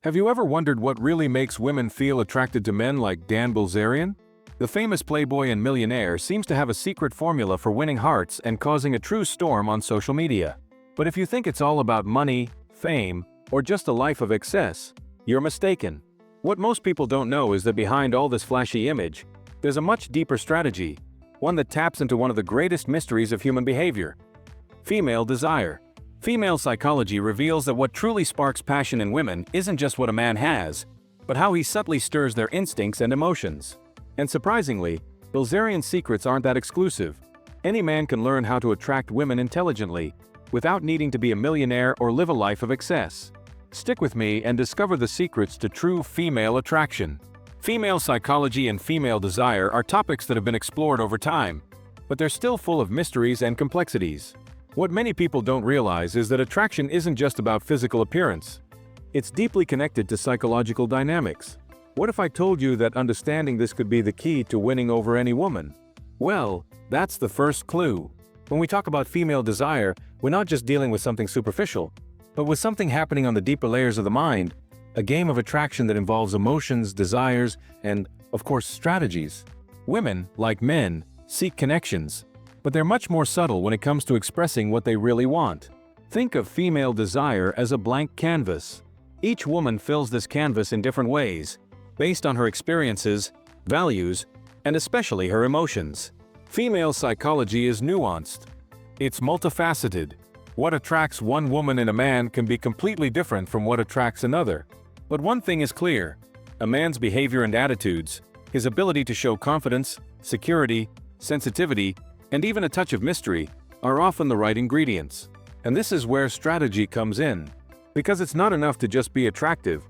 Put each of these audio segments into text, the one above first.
Have you ever wondered what really makes women feel attracted to men like Dan Bilzerian? The famous playboy and millionaire seems to have a secret formula for winning hearts and causing a true storm on social media. But if you think it's all about money, fame, or just a life of excess, you're mistaken. What most people don't know is that behind all this flashy image, there's a much deeper strategy, one that taps into one of the greatest mysteries of human behavior: female desire. Female psychology reveals that what truly sparks passion in women isn't just what a man has, but how he subtly stirs their instincts and emotions. And surprisingly, Bilzerian secrets aren't that exclusive. Any man can learn how to attract women intelligently, without needing to be a millionaire or live a life of excess. Stick with me and discover the secrets to true female attraction. Female psychology and female desire are topics that have been explored over time, but they're still full of mysteries and complexities. What many people don't realize is that attraction isn't just about physical appearance. It's deeply connected to psychological dynamics. What if I told you that understanding this could be the key to winning over any woman? Well, that's the first clue. When we talk about female desire, we're not just dealing with something superficial, but with something happening on the deeper layers of the mind, a game of attraction that involves emotions, desires, and, of course, strategies. Women, like men, seek connections, but they're much more subtle when it comes to expressing what they really want. Think of female desire as a blank canvas. Each woman fills this canvas in different ways, based on her experiences, values, and especially her emotions. Female psychology is nuanced. It's multifaceted. What attracts one woman in a man can be completely different from what attracts another. But one thing is clear: a man's behavior and attitudes, his ability to show confidence, security, sensitivity, and even a touch of mystery, are often the right ingredients. And this is where strategy comes in. Because it's not enough to just be attractive.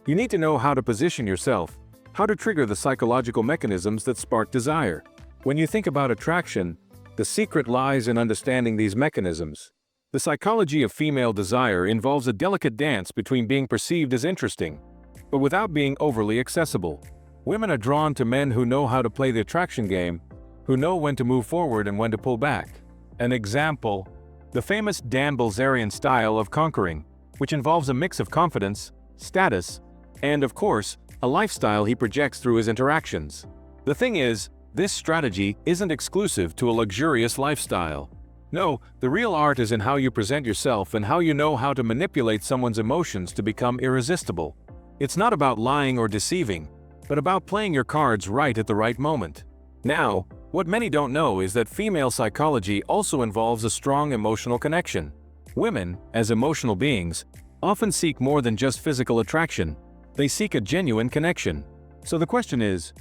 You need to know how to position yourself, how to trigger the psychological mechanisms that spark desire. When you think about attraction, the secret lies in understanding these mechanisms. The psychology of female desire involves a delicate dance between being perceived as interesting, but without being overly accessible. Women are drawn to men who know how to play the attraction game, who know when to move forward and when to pull back. An example: the famous Dan Bilzerian style of conquering, which involves a mix of confidence, status, and, of course, a lifestyle he projects through his interactions. The thing is, this strategy isn't exclusive to a luxurious lifestyle. No, the real art is in how you present yourself and how you know how to manipulate someone's emotions to become irresistible. It's not about lying or deceiving, but about playing your cards right at the right moment. Now, what many don't know is that female psychology also involves a strong emotional connection. Women, as emotional beings, often seek more than just physical attraction. They seek a genuine connection. So the question is,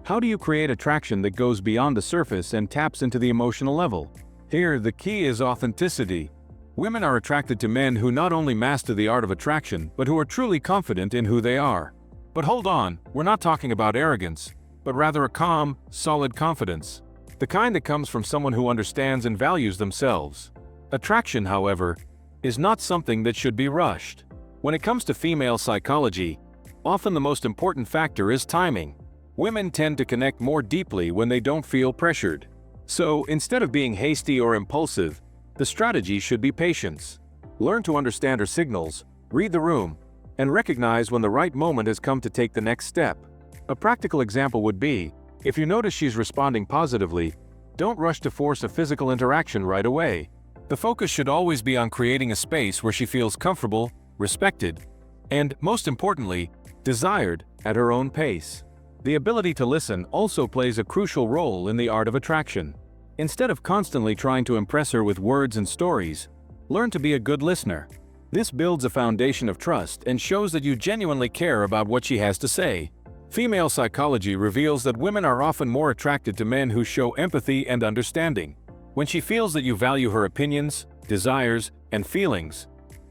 how do you create attraction that goes beyond the surface and taps into the emotional level? Here, the key is authenticity. Women are attracted to men who not only master the art of attraction, but who are truly confident in who they are. But hold on, we're not talking about arrogance, but rather a calm, solid confidence. The kind that comes from someone who understands and values themselves. Attraction, however, is not something that should be rushed. When it comes to female psychology, often the most important factor is timing. Women tend to connect more deeply when they don't feel pressured. So, instead of being hasty or impulsive, the strategy should be patience. Learn to understand her signals, read the room, and recognize when the right moment has come to take the next step. A practical example would be, if you notice she's responding positively, don't rush to force a physical interaction right away. The focus should always be on creating a space where she feels comfortable, respected, and, most importantly, desired at her own pace. The ability to listen also plays a crucial role in the art of attraction. Instead of constantly trying to impress her with words and stories, learn to be a good listener. This builds a foundation of trust and shows that you genuinely care about what she has to say. Female psychology reveals that women are often more attracted to men who show empathy and understanding. When she feels that you value her opinions, desires, and feelings,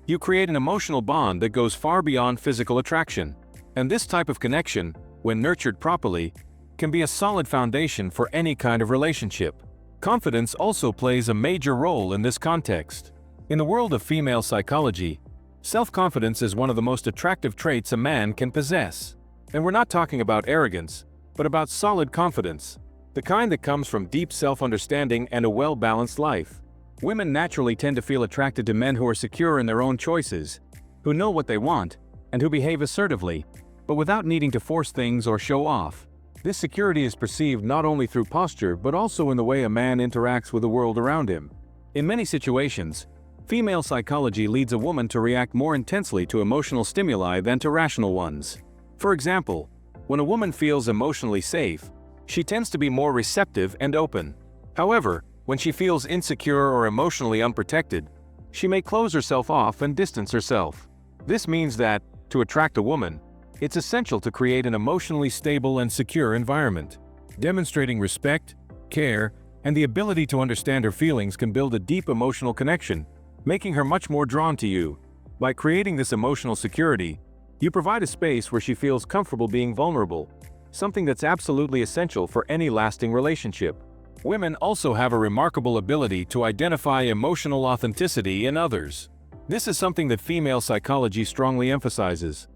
you create an emotional bond that goes far beyond physical attraction. And this type of connection, when nurtured properly, can be a solid foundation for any kind of relationship. Confidence also plays a major role in this context. In the world of female psychology, self-confidence is one of the most attractive traits a man can possess. And we're not talking about arrogance, but about solid confidence, the kind that comes from deep self-understanding and a well-balanced life. Women naturally tend to feel attracted to men who are secure in their own choices, who know what they want, and who behave assertively, but without needing to force things or show off. This security is perceived not only through posture but also in the way a man interacts with the world around him. In many situations, female psychology leads a woman to react more intensely to emotional stimuli than to rational ones. For example, when a woman feels emotionally safe, she tends to be more receptive and open. However, when she feels insecure or emotionally unprotected, she may close herself off and distance herself. This means that, to attract a woman, it's essential to create an emotionally stable and secure environment. Demonstrating respect, care, and the ability to understand her feelings can build a deep emotional connection, making her much more drawn to you. By creating this emotional security, you provide a space where she feels comfortable being vulnerable, something that's absolutely essential for any lasting relationship. Women also have a remarkable ability to identify emotional authenticity in others. This is something that female psychology strongly emphasizes.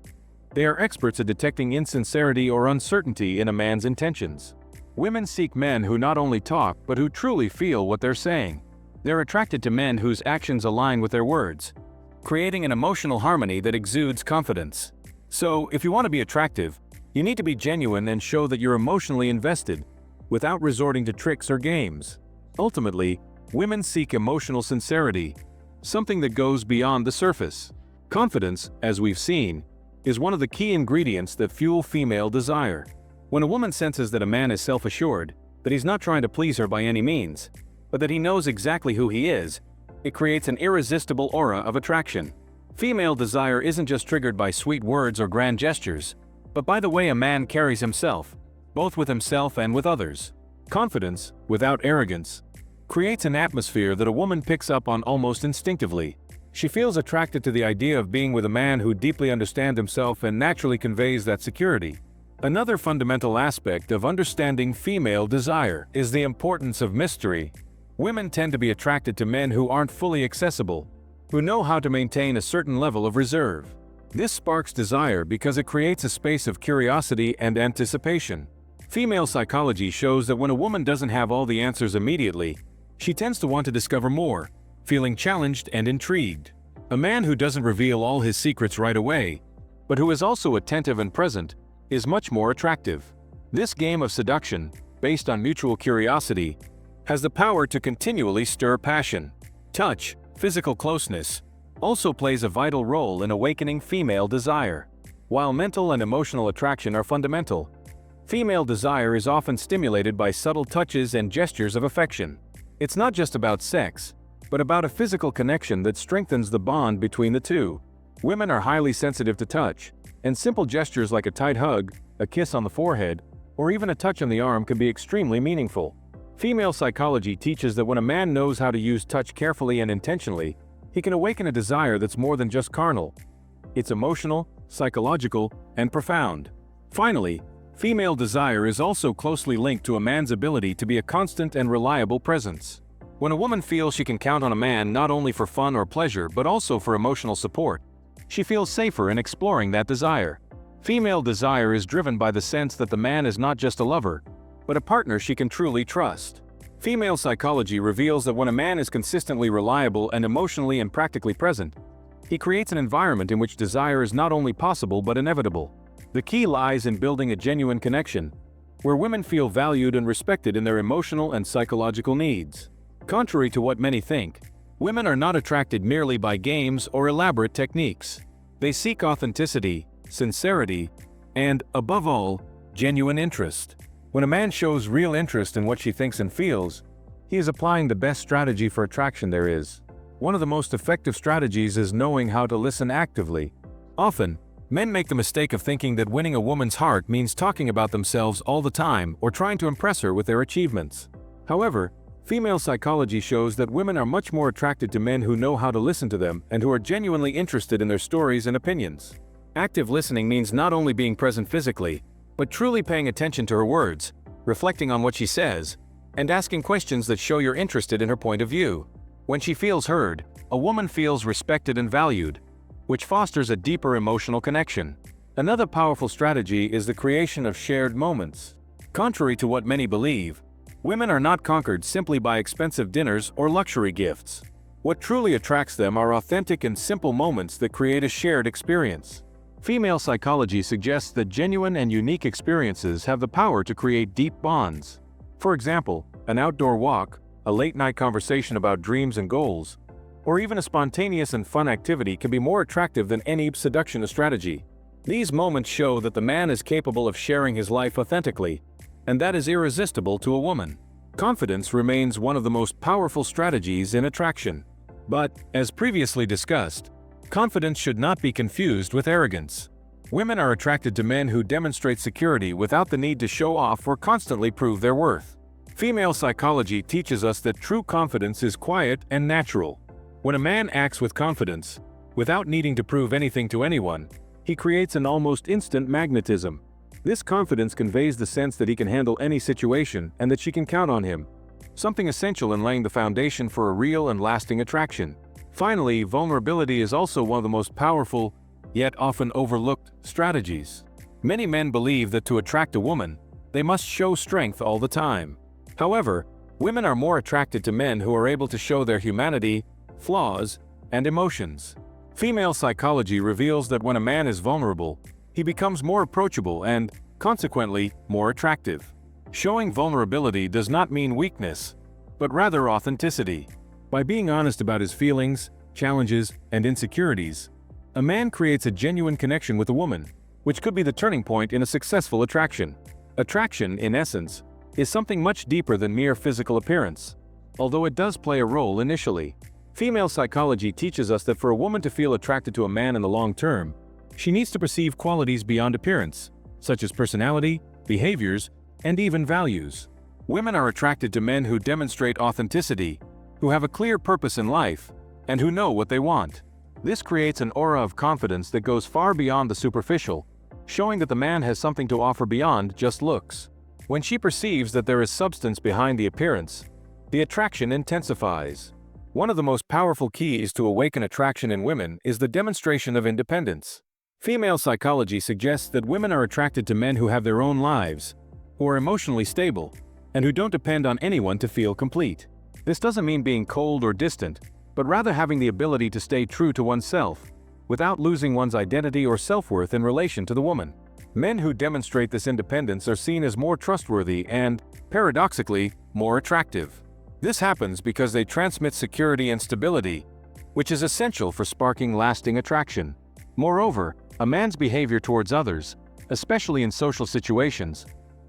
They are experts at detecting insincerity or uncertainty in a man's intentions. Women seek men who not only talk but who truly feel what they're saying. They're attracted to men whose actions align with their words, creating an emotional harmony that exudes confidence. So, if you want to be attractive, you need to be genuine and show that you're emotionally invested, without resorting to tricks or games. Ultimately, women seek emotional sincerity, something that goes beyond the surface. Confidence, as we've seen, is one of the key ingredients that fuel female desire. When a woman senses that a man is self-assured, that he's not trying to please her by any means, but that he knows exactly who he is, it creates an irresistible aura of attraction. Female desire isn't just triggered by sweet words or grand gestures, but by the way a man carries himself, both with himself and with others. Confidence, without arrogance, creates an atmosphere that a woman picks up on almost instinctively. She feels attracted to the idea of being with a man who deeply understands himself and naturally conveys that security. Another fundamental aspect of understanding female desire is the importance of mystery. Women tend to be attracted to men who aren't fully accessible, who know how to maintain a certain level of reserve. This sparks desire because it creates a space of curiosity and anticipation. Female psychology shows that when a woman doesn't have all the answers immediately, she tends to want to discover more, feeling challenged and intrigued. A man who doesn't reveal all his secrets right away, but who is also attentive and present, is much more attractive. This game of seduction, based on mutual curiosity, has the power to continually stir passion. Touch, physical closeness, also plays a vital role in awakening female desire. While mental and emotional attraction are fundamental, female desire is often stimulated by subtle touches and gestures of affection. It's not just about sex, but about a physical connection that strengthens the bond between the two. Women are highly sensitive to touch, and simple gestures like a tight hug, a kiss on the forehead, or even a touch on the arm can be extremely meaningful. Female psychology teaches that when a man knows how to use touch carefully and intentionally, he can awaken a desire that's more than just carnal. It's emotional, psychological, and profound. Finally, female desire is also closely linked to a man's ability to be a constant and reliable presence. When a woman feels she can count on a man not only for fun or pleasure but also for emotional support, she feels safer in exploring that desire. Female desire is driven by the sense that the man is not just a lover, but a partner she can truly trust. Female psychology reveals that when a man is consistently reliable and emotionally and practically present, he creates an environment in which desire is not only possible but inevitable. The key lies in building a genuine connection, where women feel valued and respected in their emotional and psychological needs. Contrary to what many think, women are not attracted merely by games or elaborate techniques. They seek authenticity, sincerity, and, above all, genuine interest. When a man shows real interest in what she thinks and feels, he is applying the best strategy for attraction there is. One of the most effective strategies is knowing how to listen actively. Often, men make the mistake of thinking that winning a woman's heart means talking about themselves all the time or trying to impress her with their achievements. However, female psychology shows that women are much more attracted to men who know how to listen to them and who are genuinely interested in their stories and opinions. Active listening means not only being present physically, but truly paying attention to her words, reflecting on what she says, and asking questions that show you're interested in her point of view. When she feels heard, a woman feels respected and valued, which fosters a deeper emotional connection. Another powerful strategy is the creation of shared moments. Contrary to what many believe, women are not conquered simply by expensive dinners or luxury gifts. What truly attracts them are authentic and simple moments that create a shared experience. Female psychology suggests that genuine and unique experiences have the power to create deep bonds. For example, an outdoor walk, a late-night conversation about dreams and goals, or even a spontaneous and fun activity can be more attractive than any seduction strategy. These moments show that the man is capable of sharing his life authentically, and that is irresistible to a woman. Confidence remains one of the most powerful strategies in attraction. But, as previously discussed, confidence should not be confused with arrogance. Women are attracted to men who demonstrate security without the need to show off or constantly prove their worth. Female psychology teaches us that true confidence is quiet and natural. When a man acts with confidence, without needing to prove anything to anyone, he creates an almost instant magnetism. This confidence conveys the sense that he can handle any situation and that she can count on him, something essential in laying the foundation for a real and lasting attraction. Finally, vulnerability is also one of the most powerful, yet often overlooked, strategies. Many men believe that to attract a woman, they must show strength all the time. However, women are more attracted to men who are able to show their humanity, flaws, and emotions. Female psychology reveals that when a man is vulnerable, he becomes more approachable and, consequently, more attractive. Showing vulnerability does not mean weakness, but rather authenticity. By being honest about his feelings, challenges, and insecurities, a man creates a genuine connection with a woman, which could be the turning point in a successful attraction. Attraction, in essence, is something much deeper than mere physical appearance, although it does play a role initially. Female psychology teaches us that for a woman to feel attracted to a man in the long term, she needs to perceive qualities beyond appearance, such as personality, behaviors, and even values. Women are attracted to men who demonstrate authenticity, who have a clear purpose in life, and who know what they want. This creates an aura of confidence that goes far beyond the superficial, showing that the man has something to offer beyond just looks. When she perceives that there is substance behind the appearance, the attraction intensifies. One of the most powerful keys to awaken attraction in women is the demonstration of independence. Female psychology suggests that women are attracted to men who have their own lives, who are emotionally stable, and who don't depend on anyone to feel complete. This doesn't mean being cold or distant, but rather having the ability to stay true to oneself, without losing one's identity or self-worth in relation to the woman. Men who demonstrate this independence are seen as more trustworthy and, paradoxically, more attractive. This happens because they transmit security and stability, which is essential for sparking lasting attraction. Moreover, a man's behavior towards others, especially in social situations,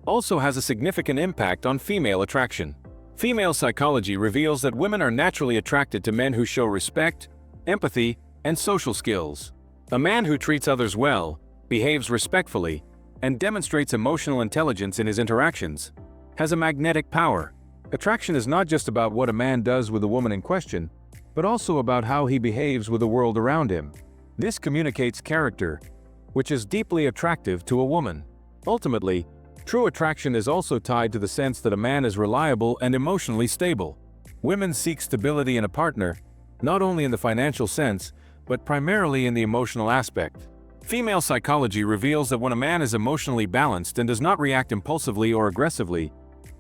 also has a significant impact on female attraction. Female psychology reveals that women are naturally attracted to men who show respect, empathy, and social skills. A man who treats others well, behaves respectfully, and demonstrates emotional intelligence in his interactions has a magnetic power. Attraction is not just about what a man does with the woman in question, but also about how he behaves with the world around him. This communicates character, which is deeply attractive to a woman. Ultimately, true attraction is also tied to the sense that a man is reliable and emotionally stable. Women seek stability in a partner, not only in the financial sense, but primarily in the emotional aspect. Female psychology reveals that when a man is emotionally balanced and does not react impulsively or aggressively,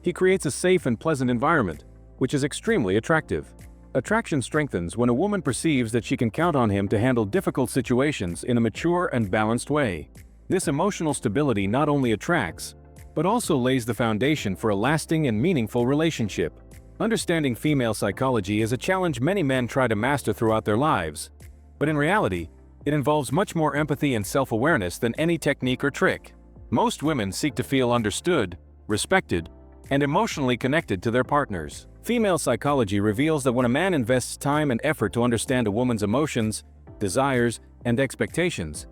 he creates a safe and pleasant environment, which is extremely attractive. Attraction strengthens when a woman perceives that she can count on him to handle difficult situations in a mature and balanced way. This emotional stability not only attracts, but also lays the foundation for a lasting and meaningful relationship. Understanding female psychology is a challenge many men try to master throughout their lives, but in reality, it involves much more empathy and self-awareness than any technique or trick. Most women seek to feel understood, respected, and emotionally connected to their partners. Female psychology reveals that when a man invests time and effort to understand a woman's emotions, desires, and expectations,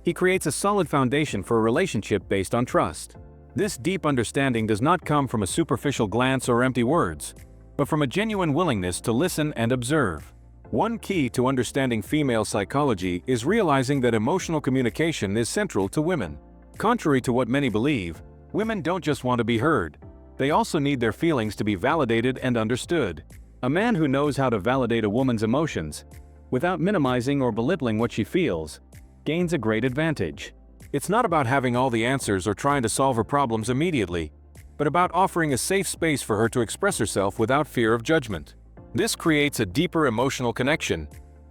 he creates a solid foundation for a relationship based on trust. This deep understanding does not come from a superficial glance or empty words, but from a genuine willingness to listen and observe. One key to understanding female psychology is realizing that emotional communication is central to women. Contrary to what many believe, women don't just want to be heard. They also need their feelings to be validated and understood. A man who knows how to validate a woman's emotions, without minimizing or belittling what she feels, gains a great advantage. It's not about having all the answers or trying to solve her problems immediately, but about offering a safe space for her to express herself without fear of judgment. This creates a deeper emotional connection,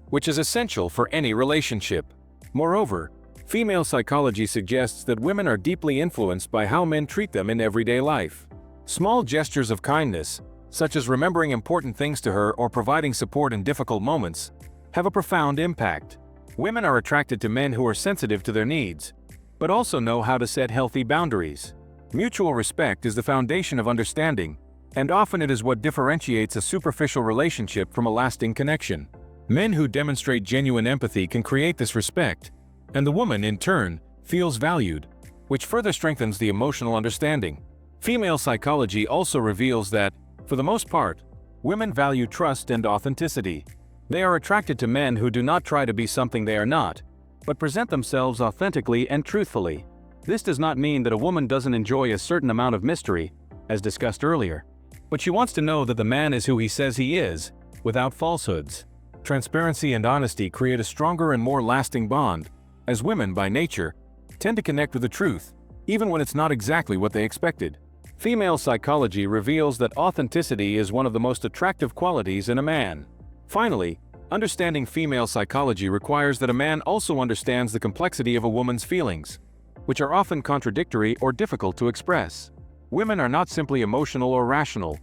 which is essential for any relationship. Moreover, Female psychology suggests that women are deeply influenced by how men treat them in everyday life. Small gestures of kindness, such as remembering important things to her or providing support in difficult moments, have a profound impact. Women are attracted to men who are sensitive to their needs, but also know how to set healthy boundaries. Mutual respect is the foundation of understanding, and often it is what differentiates a superficial relationship from a lasting connection. Men who demonstrate genuine empathy can create this respect, and the woman, in turn, feels valued, which further strengthens the emotional understanding. Female psychology also reveals that, for the most part, women value trust and authenticity. They are attracted to men who do not try to be something they are not, but present themselves authentically and truthfully. This does not mean that a woman doesn't enjoy a certain amount of mystery, as discussed earlier, but she wants to know that the man is who he says he is, without falsehoods. Transparency and honesty create a stronger and more lasting bond, as women, by nature, tend to connect with the truth, even when it's not exactly what they expected. Female psychology reveals that authenticity is one of the most attractive qualities in a man. Finally, understanding female psychology requires that a man also understands the complexity of a woman's feelings, which are often contradictory or difficult to express. Women are not simply emotional or rational.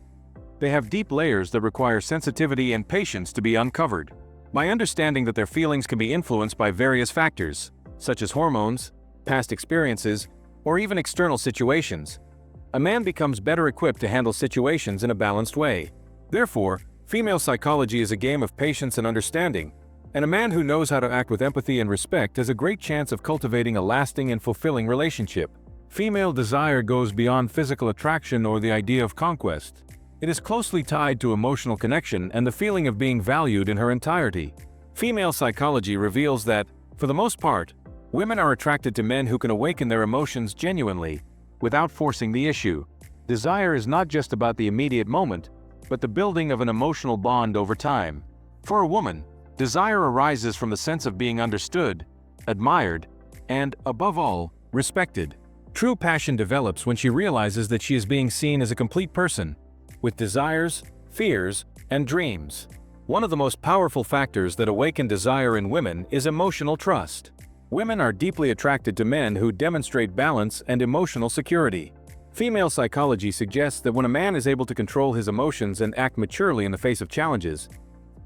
They have deep layers that require sensitivity and patience to be uncovered. By understanding that their feelings can be influenced by various factors, such as hormones, past experiences, or even external situations, a man becomes better equipped to handle situations in a balanced way. Therefore, female psychology is a game of patience and understanding, and a man who knows how to act with empathy and respect has a great chance of cultivating a lasting and fulfilling relationship. Female desire goes beyond physical attraction or the idea of conquest. It is closely tied to emotional connection and the feeling of being valued in her entirety. Female psychology reveals that, for the most part, women are attracted to men who can awaken their emotions genuinely, without forcing the issue. Desire is not just about the immediate moment, but the building of an emotional bond over time. For a woman, desire arises from the sense of being understood, admired, and, above all, respected. True passion develops when she realizes that she is being seen as a complete person, with desires, fears, and dreams. One of the most powerful factors that awaken desire in women is emotional trust. Women are deeply attracted to men who demonstrate balance and emotional security. Female psychology suggests that when a man is able to control his emotions and act maturely in the face of challenges,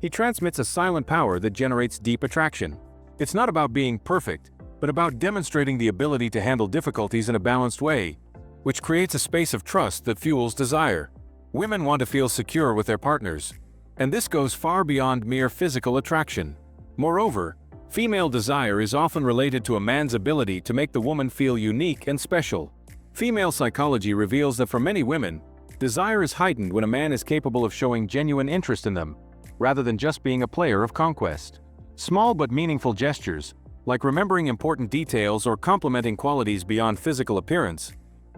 he transmits a silent power that generates deep attraction. It's not about being perfect, but about demonstrating the ability to handle difficulties in a balanced way, which creates a space of trust that fuels desire. Women want to feel secure with their partners, and this goes far beyond mere physical attraction. Moreover, female desire is often related to a man's ability to make the woman feel unique and special. Female psychology reveals that for many women, desire is heightened when a man is capable of showing genuine interest in them, rather than just being a player of conquest. Small but meaningful gestures, like remembering important details or complimenting qualities beyond physical appearance,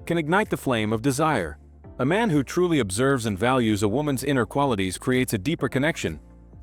can ignite the flame of desire. A man who truly observes and values a woman's inner qualities creates a deeper connection,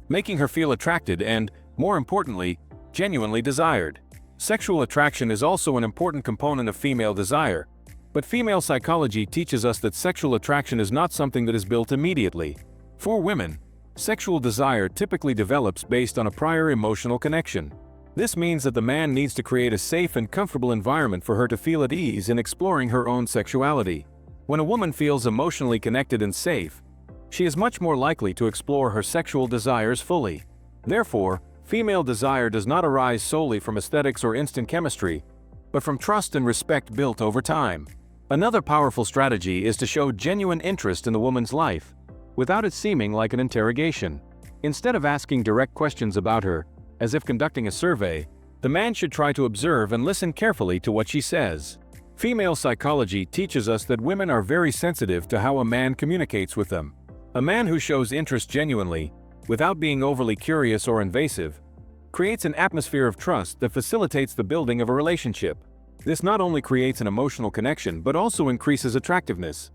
making her feel attracted and, more importantly, genuinely desired. Sexual attraction is also an important component of female desire, but female psychology teaches us that sexual attraction is not something that is built immediately. For women, sexual desire typically develops based on a prior emotional connection. This means that the man needs to create a safe and comfortable environment for her to feel at ease in exploring her own sexuality. When a woman feels emotionally connected and safe, she is much more likely to explore her sexual desires fully. Therefore, female desire does not arise solely from aesthetics or instant chemistry, but from trust and respect built over time. Another powerful strategy is to show genuine interest in the woman's life, without it seeming like an interrogation. Instead of asking direct questions about her, as if conducting a survey, the man should try to observe and listen carefully to what she says. Female psychology teaches us that women are very sensitive to how a man communicates with them. A man who shows interest genuinely, without being overly curious or invasive, creates an atmosphere of trust that facilitates the building of a relationship. This not only creates an emotional connection but also increases attractiveness,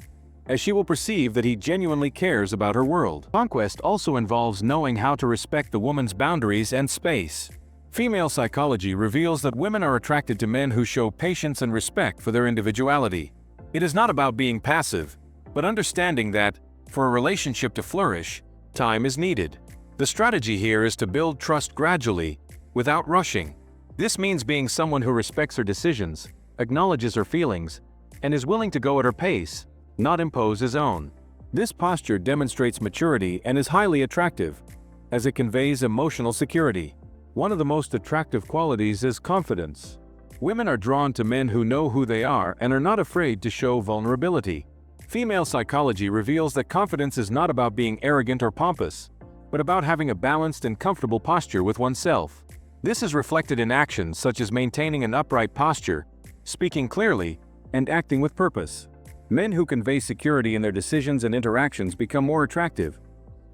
as she will perceive that he genuinely cares about her world. Conquest also involves knowing how to respect the woman's boundaries and space. Female psychology reveals that women are attracted to men who show patience and respect for their individuality. It is not about being passive, but understanding that, for a relationship to flourish, time is needed. The strategy here is to build trust gradually, without rushing. This means being someone who respects her decisions, acknowledges her feelings, and is willing to go at her pace, not impose his own. This posture demonstrates maturity and is highly attractive, as it conveys emotional security. One of the most attractive qualities is confidence. Women are drawn to men who know who they are and are not afraid to show vulnerability. Female psychology reveals that confidence is not about being arrogant or pompous, but about having a balanced and comfortable posture with oneself. This is reflected in actions such as maintaining an upright posture, speaking clearly, and acting with purpose. Men who convey security in their decisions and interactions become more attractive,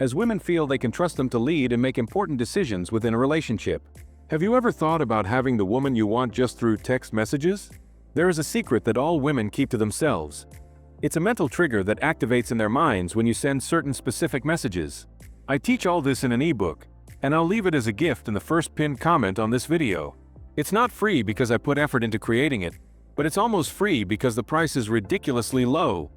as women feel they can trust them to lead and make important decisions within a relationship. Have you ever thought about having the woman you want just through text messages? There is a secret that all women keep to themselves. It's a mental trigger that activates in their minds when you send certain specific messages. I teach all this in an ebook, and I'll leave it as a gift in the first pinned comment on this video. It's not free because I put effort into creating it, but it's almost free because the price is ridiculously low.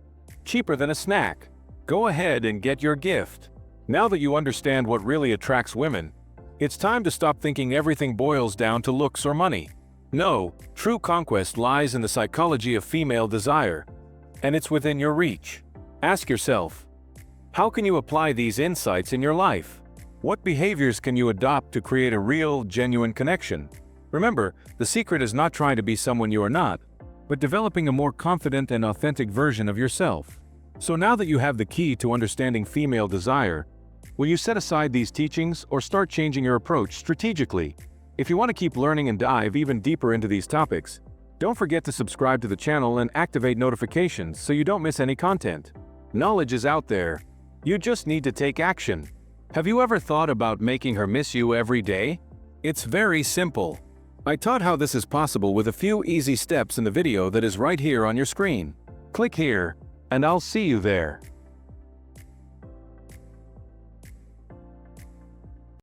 Cheaper than a snack. Go ahead and get your gift. Now that you understand what really attracts women, it's time to stop thinking everything boils down to looks or money. No, true conquest lies in the psychology of female desire, and it's within your reach. Ask yourself, how can you apply these insights in your life? What behaviors can you adopt to create a real, genuine connection? Remember, the secret is not trying to be someone you are not, but developing a more confident and authentic version of yourself. So now that you have the key to understanding female desire, will you set aside these teachings or start changing your approach strategically? If you want to keep learning and dive even deeper into these topics, don't forget to subscribe to the channel and activate notifications so you don't miss any content. Knowledge is out there. You just need to take action. Have you ever thought about making her miss you every day? It's very simple. I taught how this is possible with a few easy steps in the video that is right here on your screen. Click here, and I'll see you there.